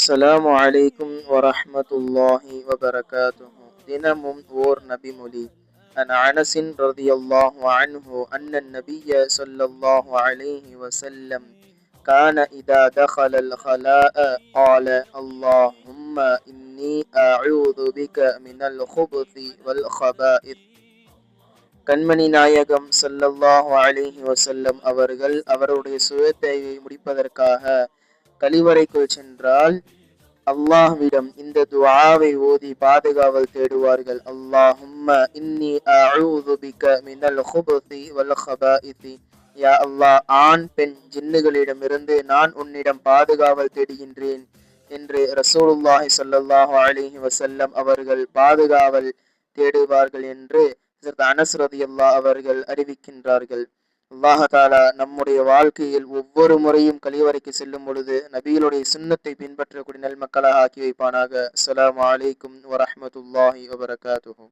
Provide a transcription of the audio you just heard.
அஸ்ஸலாமு அலைக்கும் வரஹ்மத்துல்லாஹி வபரகாத்துஹு. தினமும் ஓர் நபிமொழி. அன் அனஸின் ரலியல்லாஹு அன்ஹு அன்னன் நபிய்ய ஸல்லல்லாஹு அலைஹி வஸல்லம் கான இதா தഖலல் ஹலாஅ قال اللهم إني أعوذ بك من الخبث والخبائث. கண்மணி நாயகம் ஸல்லல்லாஹு அலைஹி வஸல்லம் அவர்கள் அவருடைய சுயத்தை முடிப்பதற்காக கழிவறைக்குள் சென்றால் அல்லாஹ்விடம் இந்த துஆவை ஓதி பாதுகாவல் தேடுவார்கள். அல்லாஹும்ம இன்னி அஊது பிக மினல் குபுஸி வல் கபாயிஸி. யா அல்லாஹ், ஆண் பெண் ஜின்னுகளிடமிருந்து நான் உன்னிடம் பாதுகாவல் தேடுகின்றேன் என்று ரசூலுல்லாஹி ஸல்லல்லாஹு அலைஹி வஸல்லம் அவர்கள் பாதுகாவல் தேடுவார்கள் என்று அனஸ் ரலியல்லாஹு அவர்கள் அறிவிக்கின்றார்கள். அல்லாஹ் தஆலா நம்முடைய வாழ்க்கையில் ஒவ்வொரு முறையும் கழிவறைக்கு செல்லும் பொழுது நபிகளுடைய சுன்னத்தை பின்பற்றக்கூடிய நல் மக்களாக ஆக்கி வைப்பானாக. அஸ்ஸலாமு அலைக்கும் வரஹ்மத்துல்லாஹி வபரகாத்துஹு.